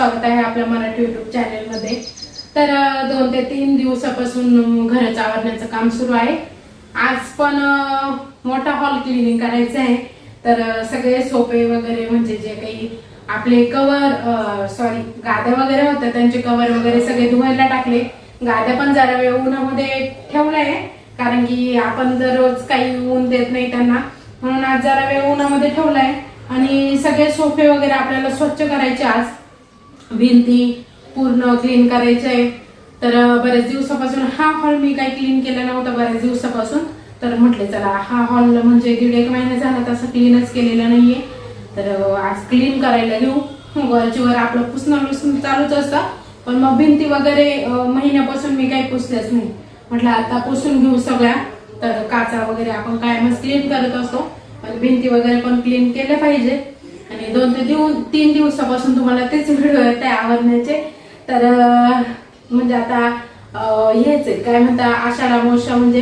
स्वागत आहे आपल्या मराठी YouTube चॅनलमध्ये। तर 2 ते 3 दिवसापासून घराचं आवरण्याचं काम सुरू आहे। आज पण मोठा हॉल क्लीनिंग करायचा आहे। तर सगळे सोफे वगैरे म्हणजे जे काही आपले कवर गाद्या वगैरे होत्या त्यांचे कवर वगैरे सगळे धुवायला टाकले। गाद्या पण जरा वेळ उन्हामध्ये ठेवलाय कारण की आपण दररोज काही ऊन देत नाही त्यांना, म्हणून आज जरा वेळ उन्हामध्ये ठेवलाय। आणि सगळे सोफे वगैरे आपल्याला स्वच्छ करायचे, आज भिंती पूर्ण क्लीन करायचे। तर बरेच दिवसापासून हा हॉल मी काही क्लीन केला नव्हता बरेच दिवसापासून, तर म्हटले चला हा हॉल म्हणजे 1.5 महिना झाला तसं क्लीनच केलेला नाहीये, तर आज क्लीन करायला घेऊ। वरची वर आपलं पुसणं चालूच असतं, पण मग भिंती वगैरे महिन्यापासून मी काही पुसल्याच नाही, म्हटलं आता पुसून घेऊ सगळ्या। तर काचा वगैरे आपण कायमच क्लीन करत असतो, पण भिंती वगैरे पण क्लीन केले पाहिजे। आणि 2 ते 3 दिवसापासून तुम्हाला तेच व्हिडिओ येत आहे आवरण्याचे। तर म्हणजे आता हेच आहे काय म्हणता, आषाढ अमावस्या म्हणजे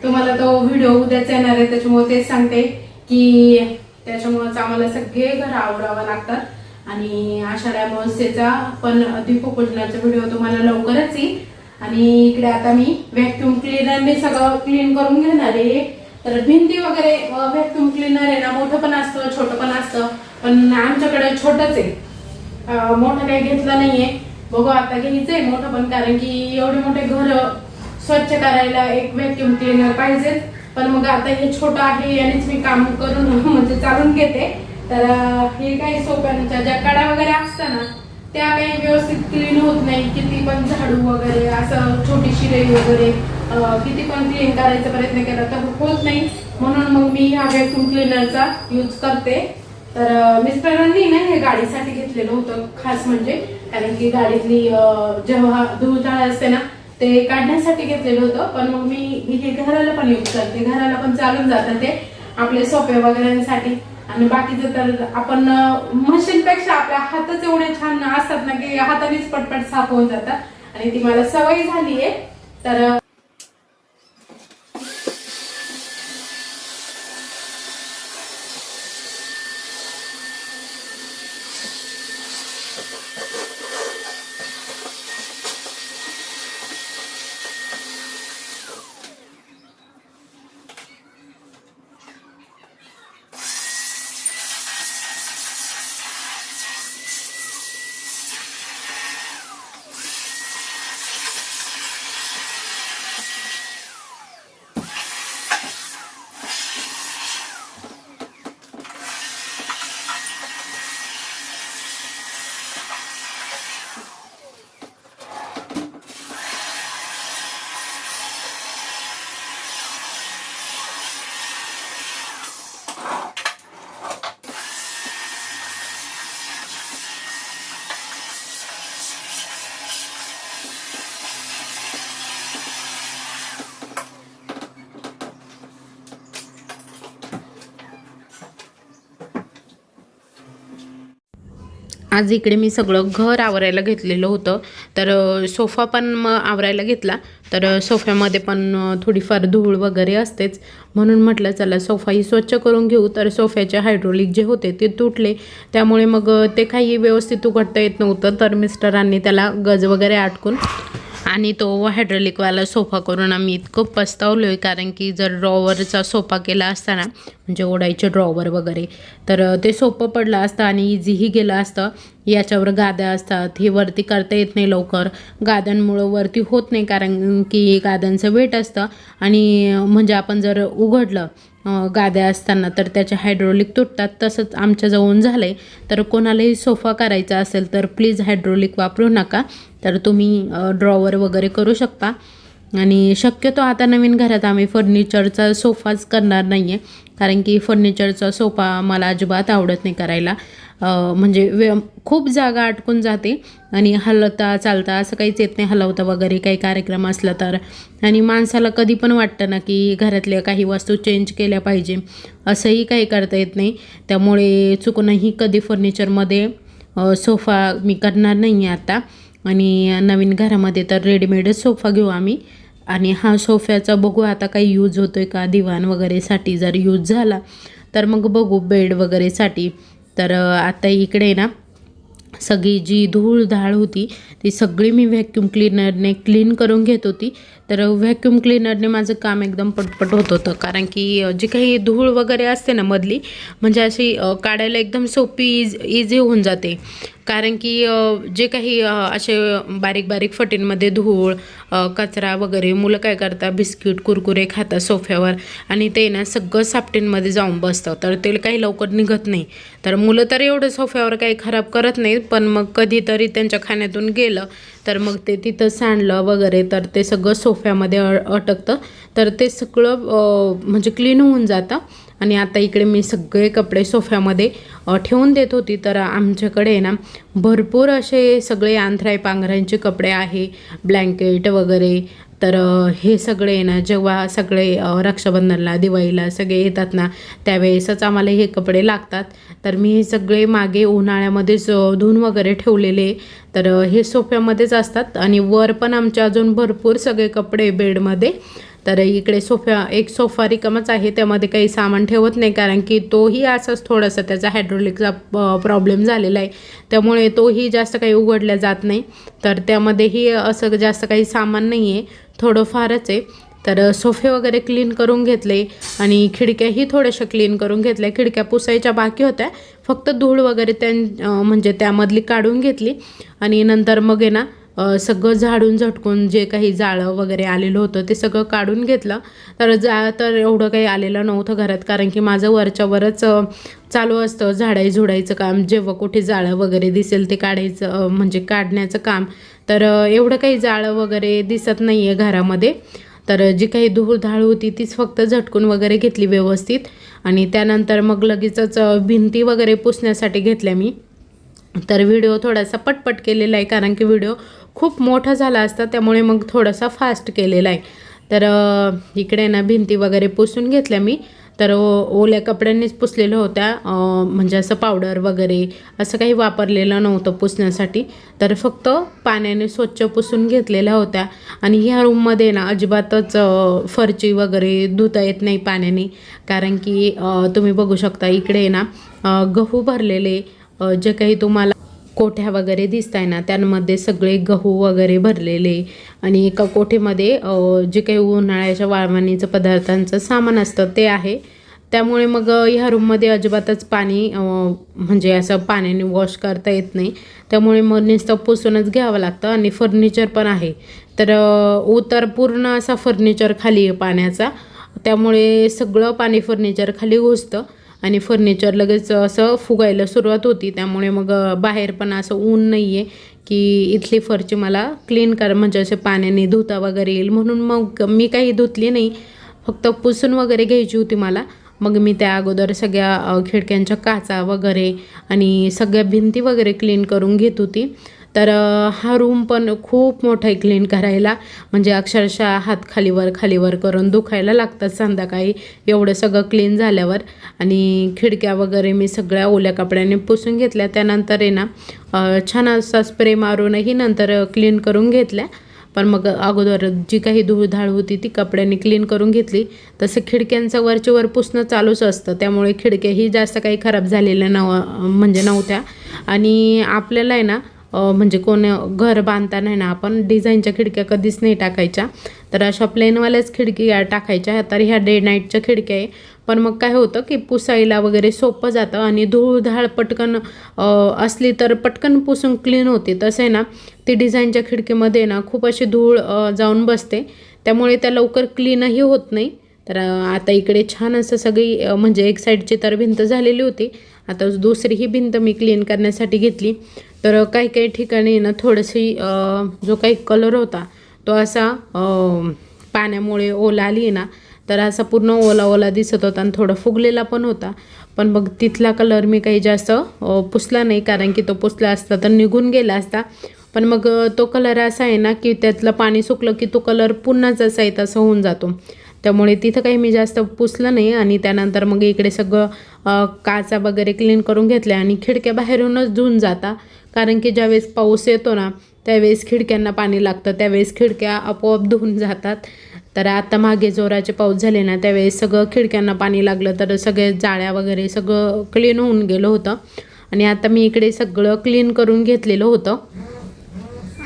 तुम्हाला तो व्हिडिओ उद्याच येणार आहे, त्याच्यामुळे तेच सांगते की त्याच्यामुळेच आम्हाला सगळे घर आवरावं लागतात। आणि आषाढ अमावस्येचा पण दीपपूजनाचा व्हिडिओ तुम्हाला लवकरच येईल। आणि इकडे आता मी व्हॅक्यूम क्लीनरने सगळं क्लीन करून घेणार आहे। तर भिंती वगैरे व्हॅक्यूम क्लीनर आहे ना, मोठं पण असतं छोटं पण असतं, पण आमच्याकडे छोटंच आहे, मोठं काही घेतलं नाहीये। बघू आता घ्यायचंय मोठं पण, कारण की एवढे मोठे घर स्वच्छ करायला एक व्हॅक्यूम क्लीनर पाहिजे। पण मग आता हे छोटं आहे यानेच मी काम करून म्हणजे चालून घेते। तर हे काही सोप्यांच्या ज्या कडा वगैरे असतात ना त्या काही व्यवस्थित क्लीन होत नाही, किती पण झाडू वगैरे असं छोटी शिराई वगैरे किती पण क्लीन करायचा प्रयत्न केला तर होत नाही, म्हणून मग मी हा व्हॅक्यूम क्लीनरचा यूज करते। तर मिस्टरांनी ना हे गाडीसाठी घेतलेलं होतं खास, म्हणजे कारण की गाडीतली जेव्हा धूळ असते ना ते काढण्यासाठी घेतलेलं होतं, पण मग मी हे घराला पण यूज करते, घराला पण चालून जातं ते आपले सोपे वगैरेसाठी। आणि बाकीचं तर आपण मशीनपेक्षा आपल्या हातच एवढे छान असतात ना की हातानेच पटपट साफ होऊन जातात, आणि ती मला सवय झालीये। तर आज इकडे मी सगळं घर आवरायला घेतलेलं होतं, तर सोफा पण मग आवरायला घेतला। तर सोफ्यामध्ये पण थोडीफार धूळ वगैरे असतेच, म्हणून म्हटलं चला सोफाही स्वच्छ करून घेऊ। तर सोफ्याचे हायड्रोलिक जे होते ते तुटले, त्यामुळे मग ते काही व्यवस्थित उघडता येत नव्हतं। तर मिस्टरांनी त्याला गज वगैरे अटकून आणि तो हायड्रोलिकवाला सोफा करून आम्ही इतकं पस्तावलो आहे, कारण की जर ड्रॉवरचा सोफा केला असता ना, म्हणजे ओढायचे ड्रॉवर वगैरे, तर ते सोपं पडलं असतं आणि इझीही गेलं असतं। याच्यावर गाद्या असतात, हे वरती करता येत नाही लवकर, गाद्यांमुळं वरती होत नाही कारण की गाद्यांचं वेट असतं। आणि म्हणजे आपण जर उघडलं गाद्या असताना तर त्याचे हायड्रोलिक तुटतात, तसंच आमच्याजवळून झालं आहे। तर कोणालाही सोफा करायचा असेल तर प्लीज हायड्रोलिक वापरू नका, तर तुम्ही ड्रॉवर वगैरे करू शकता। आणि शक्यतो आता नवीन घरात आम्ही फर्निचरचा सोफाच करणार नाही आहे, कारण की फर्निचरचा सोफा मला अजिबात आवडत नाही करायला। म्हणजे खूप जागा अटकून जाते आणि हलता चालता असं काहीच येत नाही, हलवता वगैरे काही कार्यक्रम असला तर। आणि माणसाला कधी पण वाटतं ना की घरातल्या काही वस्तू चेंज केल्या पाहिजे, असंही काही करता येत नाही। त्यामुळे चुकूनही कधी फर्निचरमध्ये सोफा मी करणार नाही आहे आता। आणि नवीन घरामध्ये तर रेडीमेडच सोफा घेऊ आम्ही। आणि हा सोफ्याचा बघू आता काही यूज होतोय का, दिवाण वगैरेसाठी जर यूज झाला तर मग बघू बेड वगैरेसाठी। तर आता इकडे ना सगळी जी धूळ धाळ होती ती सगळी मी व्हॅक्यूम क्लीनरने क्लीन करून घेत होती. तर व्हॅक्यूम क्लीनरने माझं काम एकदम पटपट होत होतं, कारण की जी काही धूळ वगैरे असते ना मधली, म्हणजे अशी काढायला एकदम सोपी इझी होऊन जाते. कारण की जे काही असे बारीक बारीक फटींमध्ये धूळ कचरा वगैरे, मुलं काय करतात बिस्किट कुरकुरे खातात सोफ्यावर आणि ते ना सगळं सापटींमध्ये जाऊन बसतं, तर ते काही लवकर निघत नाही. तर मुलं तर एवढं सोफ्यावर काही खराब करत नाहीत, पण मग कधीतरी त्यांच्या खाण्यातून गेलं तर मग ते तिथं सांडलं वगैरे तर ते सगळं सोफ्यामध्ये अटकतं. तर ते सगळं म्हणजे क्लीन होऊन जातं. आणि आता इकडे मी सगळे कपडे सोफ्यामध्ये ठेवून देत होती. तर आमच्याकडे ना भरपूर असे सगळे आंथराई पांघरांचे कपडे आहे, ब्लँकेट वगैरे. तर हे सगळे ना जेव्हा सगळे रक्षाबंधनला दिवाळीला सगळे येतात ना त्यावेळेसच आम्हाला हे कपडे लागतात. तर मी हे सगळे मागे उन्हाळ्यामध्येच धुवून वगैरे ठेवलेले. तर हे सोफ्यामध्येच असतात आणि वर पण आमच्या अजून भरपूर सगळे कपडे बेडमध्ये. तर इकडे एक सोफा रिकामाच आहे, त्यामध्ये काही सामान ठेवत नाही, कारण की तोही असंच थोडासा त्याचा हायड्रोलिकचा प्रॉब्लेम झालेला आहे, त्यामुळे तोही जास्त काही उघडल्या जात नाही. तर त्यामध्येही असं जास्त काही सामान नाही आहे, थोडंफारच आहे. तर सोफे वगैरे क्लीन करून घेतले आणि खिडक्याही थोड्याशा क्लीन करून घेतल्या. खिडक्या पुसायच्या बाकी होत्या, फक्त धूळ वगैरे म्हणजे त्यामधली काढून घेतली आणि नंतर मग आहे ना सगळं झाडून झटकून जे काही जाळं वगैरे आलेलं होतं ते सगळं काढून घेतलं. तर एवढं काही आलेलं नव्हतं घरात, कारण की माझं वरच्यावरच चालू असतं झाडायचं काम. जेव्हा कुठे जाळं वगैरे दिसेल ते काढायचं, म्हणजे काढण्याचं काम. तर एवढं काही जाळं वगैरे दिसत नाही आहे घरामध्ये. तर जी काही धूळधाळ होती तीच फक्त झटकून वगैरे घेतली व्यवस्थित आणि त्यानंतर मग लगेचच भिंती वगैरे पुसण्यासाठी घेतल्या मी. तर व्हिडिओ थोडासा पटपट केलेला आहे, कारण की व्हिडिओ खूप मोठा झाला असता, त्यामुळे मग थोडासा फास्ट केलेला आहे. तर इकडे ना भिंती वगैरे पुसून घेतल्या मी. तर ओल्या कपड्यांनीच पुसलेलं होत्या, म्हणजे असं पावडर वगैरे असं काही वापरलेलं नव्हतं पुसण्यासाठी. तर फक्त पाण्याने स्वच्छ पुसून घेतलेल्या होत्या. आणि ह्या रूममध्ये ना अजिबातच फरची वगैरे धुता येत नाही पाण्याने, कारण की तुम्ही बघू शकता इकडे ना गहू भरलेले, जे काही तुम्हाला कोठ्या वगैरे दिसत आहे ना त्यांमध्ये सगळे गहू वगैरे भरलेले आणि एका कोठीमध्ये जे काही उन्हाळ्याच्या वाळवणीचं पदार्थांचं सामान असतं ते आहे. त्यामुळे मग ह्या रूममध्ये अजिबातच पाणी म्हणजे असं पाण्याने वॉश करता येत नाही, त्यामुळे मग नुसतं पुसूनच घ्यावं लागतं. आणि फर्निचर पण आहे, तर उतर पूर्ण असा फर्निचर खाली आहे पाण्याचा, त्यामुळे सगळं पाणी फर्निचर खाली घुसतं आणि फर्निचर लगेच असं फुगायला सुरुवात होती. त्यामुळे मग बाहेर पण असं ऊन नाही आहे की इथली फरची मला क्लीन म्हणजे असे पाण्याने धुता वगैरे येईल, म्हणून मग मी काही धुतली नाही, फक्त पुसून वगैरे घ्यायची होती मला. मग मी त्या अगोदर सगळ्या खिडक्यांच्या काचा वगैरे आणि सगळ्या भिंती वगैरे क्लीन करून घेत होती. तर हा रूम पण खूप मोठा आहे क्लीन करायला, म्हणजे अक्षरशः हात खालीवर करून दुखायला लागतात संध्याकाळी एवढं सगळं क्लीन झाल्यावर. आणि खिडक्या वगैरे मी सगळ्या ओल्या कपड्याने पुसून घेतल्या. त्यानंतर आहे ना छान असा स्प्रे मारूनही नंतर क्लीन करून घेतल्या. पण मग अगोदर जी काही धूळधाळ होती ती कपड्यांनी क्लीन करून घेतली. तसं खिडक्यांचं वरचेवर पुसणं चालूच असतं, त्यामुळे खिडक्याही जास्त काही खराब झालेल्या नव्हत्या. आणि आपल्याला आहे ना म्हणजे घर बांधताना ना आपण डिझाईनच्या खिडक्या कधीच नाही टाकायच्या, तर अशा प्लेनवाल्याच खिडक्या टाकायच्या. तर ह्या डे नाईटच्या खिडक्या आहे, पण मग काय होतं की पुसायला वगैरे सोपं जातं आणि धूळधाळ पटकन असली तर पटकन पुसून क्लीन होते. तसं आहे ना ती डिझाईनच्या खिडकीमध्ये ना खूप अशी धूळ जाऊन बसते, त्यामुळे त्या लवकर क्लीनही होत नाही. तर आता इकडे छान असं सगळी म्हणजे एक साईडची तर भिंत झालेली होती, आता दुसरी ही भिंत मी क्लीन करण्यासाठी घेतली. तर काही ठिकाणी ना थोडीशी जो काही कलर होता तो असा पाण्यामुळे ओला आली ना, तर असा पूर्ण ओला दिसत होता आणि थोडा फुगलेला पण होता. पण मग तिथला कलर मी काही जास्त पुसला नाही, कारण की तो पुसला असता तर निघून गेला असता. पण मग तो कलर असा आहे ना की त्यातलं पाणी सुकलं की तो कलर पुन्हा जसा आहे तसं होऊन जातो, त्यामुळे तिथं काही मी जास्त पुसलं नाही. आणि त्यानंतर मग इकडे सगळं काचा वगैरे क्लीन करून घेतल्या आणि खिडक्या बाहेरूनच धुवून जाता, कारण की ज्यावेळेस पाऊस येतो ना त्यावेळेस खिडक्यांना पाणी लागतं, त्यावेळेस खिडक्या आपोआप धुवून जातात. तर आता मागे जोराचे पाऊस झाले ना त्यावेळेस सगळं खिडक्यांना पाणी लागलं, तर सगळे जाळ्या वगैरे सगळं क्लीन होऊन गेलं होतं. आणि आता मी इकडे सगळं क्लीन करून घेतलेलं होतं.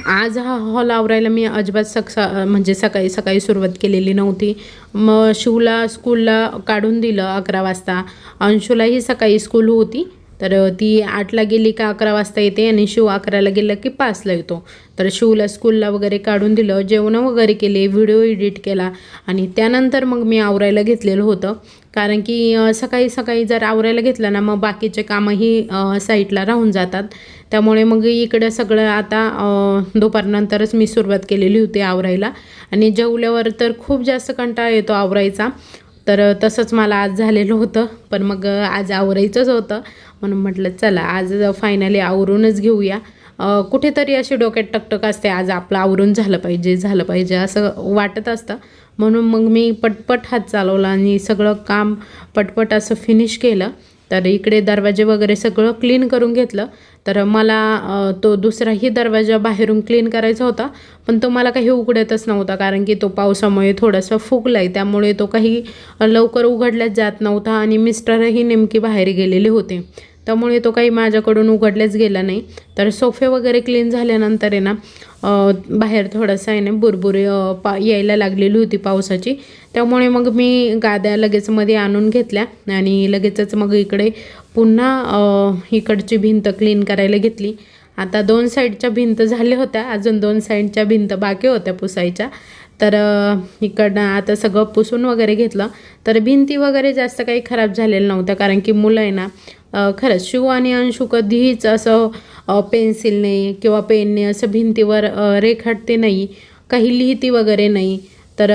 आज हा हॉल आवरायला मी अजिबात म्हणजे सकाळी सकाळी सुरुवात केलेली नव्हती. मग शिवला स्कूलला काढून दिलं 11 वाजता. अंशूलाही सकाळी स्कूल होती, तर ती 8ला गेली का 11 वाजता येते आणि शिव 11ला गेलं की 5ला येतो. तर शिवला स्कूलला वगैरे काढून दिलं, जेवणं वगैरे केले, व्हिडिओ एडिट केला आणि त्यानंतर मग मी आवरायला घेतलेलं होतं. कारण की सकाळी सकाळी जर आवरायला घेतलं ना मग बाकीचे कामंही साईडला राहून जातात. त्यामुळे मग इकडं सगळं आता दुपारनंतरच मी सुरुवात केलेली होती आवरायला. आणि जेवल्यावर तर खूप जास्त कंटाळा येतो आवरायचा. तर तसंच मला आज झालेलं होतं, पण मग आज आवरायचंच होतं म्हणून म्हटलं चला आज फायनली आवरूनच घेऊया. कुठेतरी अशी डोक्यात टकटक असते, आज आपलं आवरून झालं पाहिजे असं वाटत असतं. म्हणून मग मी पटपट हात चालवला आणि सगळं काम पटपट असं फिनिश केलं. तर इकडे दरवाजे वगैरे सगळं क्लीन करून घेतलं. तर मला तो दुसराही दरवाजा बाहेरून क्लीन करायचा होता, पण तो मला काही उघडतच नव्हता, कारण की तो पावसामुळे थोडासा फुगला आहे. त्यामुळे तो काही लवकर उघडल्याच जात नव्हता आणि मिस्टरही नेमकी बाहेर गेलेले होते, त्यामुळे तो काही माझ्याकडून उघडल्याच गेला नाही. तर सोफे वगैरे क्लीन झाल्यानंतर आहे ना बाहेर थोडंसं आहे ना बुरबुरे यायला लागलेली होती पावसाची. त्यामुळे मग मी गाद्या लगेच मध्ये आणून घेतल्या आणि लगेचच मग इकडे पुन्हा इकडची भिंत क्लीन करायला घेतली. आता 2 साईडच्या भिंत झाल्या होत्या, अजून 2 साईडच्या भिंत बाकी होत्या पुसायच्या. तर इकडनं आता सगळं पुसून वगैरे घेतलं. तर भिंती वगैरे जास्त काही खराब झालेल्या नव्हत्या, कारण की मुलं आहे ना खरंच शिव आणि अंशू कधीच असं पेन्सिलने किंवा पेनने असं भिंतीवर रेखाटते नाही, काही लिहिती वगैरे नाही. तर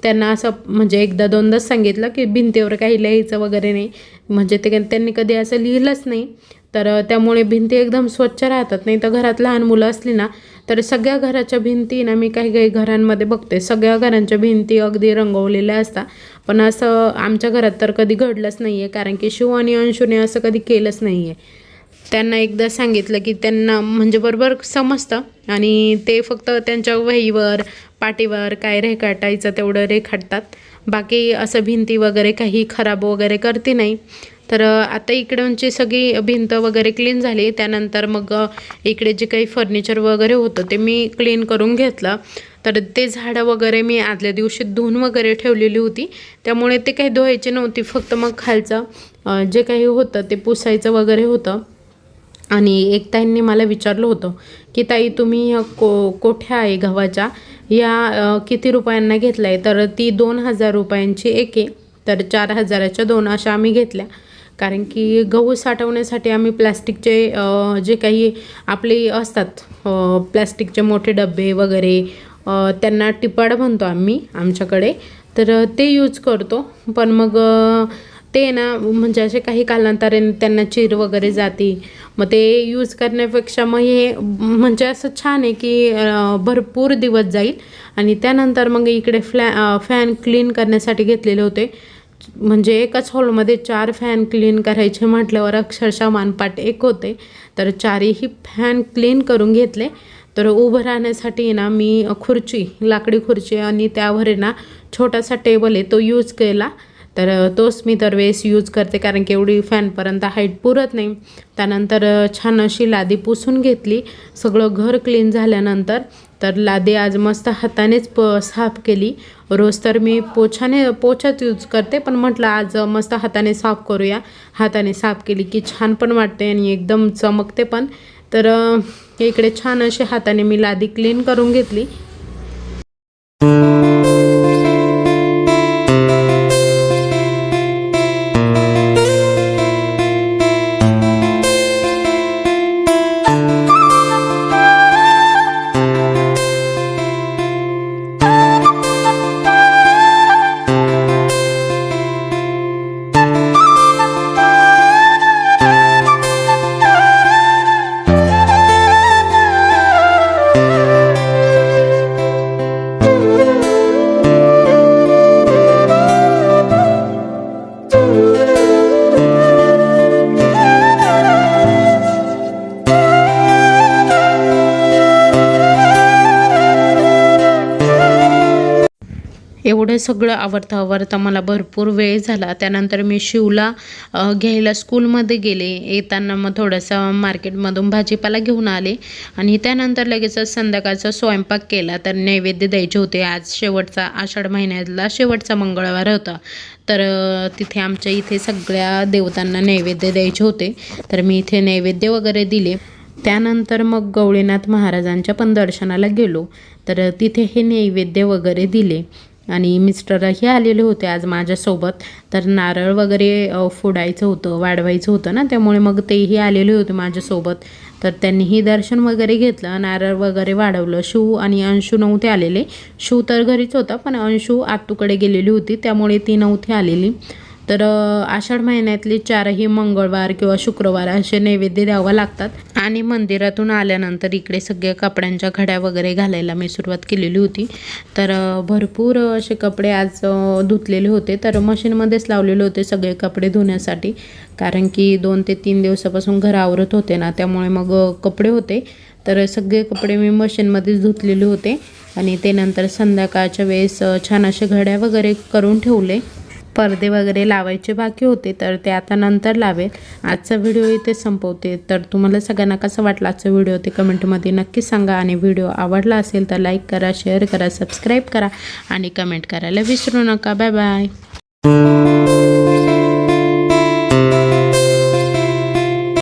त्यांना असं म्हणजे एकदा दोनदाच सांगितलं की भिंतीवर काही लिहायचं वगैरे नाही, म्हणजे त्यांनी कधी असं लिहिलंच नाही. तर त्यामुळे भिंती एकदम स्वच्छ राहतात. नाही तर घरात लहान मुलं असली ना तर सगळ्या घराच्या भिंती ना, मी काही काही घरांमध्ये बघते सगळ्या घरांच्या भिंती अगदी रंगवलेल्या असतात, पण असं आमच्या घरात तर कधी घडलंच नाही आहे, कारण की शिव आणि अंशूने असं कधी केलंच नाही आहे. त्यांना एकदा सांगितलं की त्यांना म्हणजे बरोबर समजतं आणि ते फक्त त्यांच्या वहीवर पाटीवर काय रेखाटायचं तेवढं रेखाटतात. बाकी असं भिंती वगैरे काही खराब वगैरे करते नाही. तर आता इकडची सगळी भिंत वगैरे क्लीन झाली. त्यानंतर मग इकडे जे काही फर्निचर वगैरे होतं ते मी क्लीन करून घेतलं. तर ते झाडं वगैरे मी आदल्या दिवशी धुवून वगैरे ठेवलेली होती, त्यामुळे ते काही धुवायचे नव्हती, फक्त मग खालचं जे काही होतं ते पुसायचं वगैरे होतं. आणि एक ताईंनी मला विचारलं होतं की ताई तुम्ही कोठ्या आहे गव्हाच्या या किती रुपयांना घेतला आहे. तर ती 2000 रुपयांची एक आहे, तर 4000च्या 2 अशा आम्ही घेतल्या. कारण की गहू साठवण्यासाठी आम्ही प्लॅस्टिकचे जे काही आपले असतात प्लॅस्टिकचे मोठे डबे वगैरे, त्यांना टिपाड म्हणतो आम्ही आमच्याकडे, तर ते यूज करतो. पण मग ते ना म्हणजे असे काही कालांतराने त्यांना चीर वगैरे जाते, मग ते यूज करण्यापेक्षा मग हे म्हणजे असं छान आहे की भरपूर दिवस जाईल. आणि त्यानंतर मग इकडे फॅन क्लीन करण्यासाठी घेतलेले होते. म्हणजे एकाच हॉलमध्ये 4 फॅन क्लीन करायचे म्हटल्यावर अक्षरशः मानपाट एक होते. तर 4ही फॅन क्लीन करून घेतले. तर उभं राहण्यासाठी ना मी लाकडी खुर्ची आणि त्यावर आहे ना छोटासा टेबल आहे तो यूज केला. तर तोच मी दरवेळेस यूज करते, कारण की एवढी फॅनपर्यंत हाईट पुरत नाही. त्यानंतर छान अशी लादी पुसून घेतली. सगळं घर क्लीन झाल्यानंतर तर लादी आज मस्त हातानेच साफ केली. रोज तर मी पोछाच यूज करते, पण म्हटलं आज मस्त हाताने साफ करूया. हाताने साफ केली की छान पण वाटते आणि एकदम चमकते पण. तर इकडे छान अशी हाताने मी लादी क्लीन करून घेतली. एवढं सगळं आवरता मला भरपूर वेळ झाला. त्यानंतर मी शिवला घ्यायला स्कूलमध्ये गेले. येताना मग थोडंसं मार्केटमधून भाजीपाला घेऊन आले आणि त्यानंतर लगेच संध्याकाळचा स्वयंपाक केला. तर नैवेद्य द्यायचे होते. आज शेवटचा आषाढ महिन्यातला शेवटचा मंगळवार होता. तर तिथे आमच्या इथे सगळ्या देवतांना नैवेद्य द्यायचे होते. तर मी इथे नैवेद्य वगैरे दिले. त्यानंतर मग गवळीनाथ महाराजांच्या पण दर्शनाला गेलो. तर तिथे हे नैवेद्य वगैरे दिले आणि मिस्टरही आलेले होते आज माझ्यासोबत. तर नारळ वगैरे फोडायचं होतं, वाढवायचं होतं ना, त्यामुळे मग तेही आलेले होते माझ्यासोबत. तर त्यांनीही दर्शन वगैरे घेतलं, नारळ वगैरे वाढवलं. शिव आणि अंशू नव्हते आलेले. शिव तर घरीच होता, पण अंशू आत्तूकडे गेलेली होती, त्यामुळे ती नव्हती आलेली. तर आषाढ महिन्यातले 4ही मंगळवार किंवा शुक्रवार असे नैवेद्य द्यावं लागतात. आणि मंदिरातून आल्यानंतर इकडे सगळ्या कपड्यांच्या घड्या वगैरे घालायला मी सुरुवात केलेली होती. तर भरपूर असे कपडे आज धुतलेले होते. तर मशीनमध्येच लावलेले होते सगळे कपडे धुण्यासाठी, कारण की 2 ते 3 दिवसापासून घर आवरत होते ना, त्यामुळे मग कपडे होते. तर सगळे कपडे मी मशीनमध्येच धुतलेले होते आणि ते नंतर संध्याकाळच्या वेळेस छान असे घड्या वगैरे करून ठेवले. पडदे वगैरे लावायचे बाकी होते, तर ते आता नंतर लावेल. आजचा व्हिडिओ इथे संपवते. तर तुम्हाला सगळ्यांना कसं वाटलं आजचा व्हिडिओ ते कमेंटमध्ये नक्की सांगा. आणि व्हिडिओ आवडला असेल तर लाईक करा, शेअर करा, सबस्क्राईब करा आणि कमेंट करायला विसरू नका. Bye bye.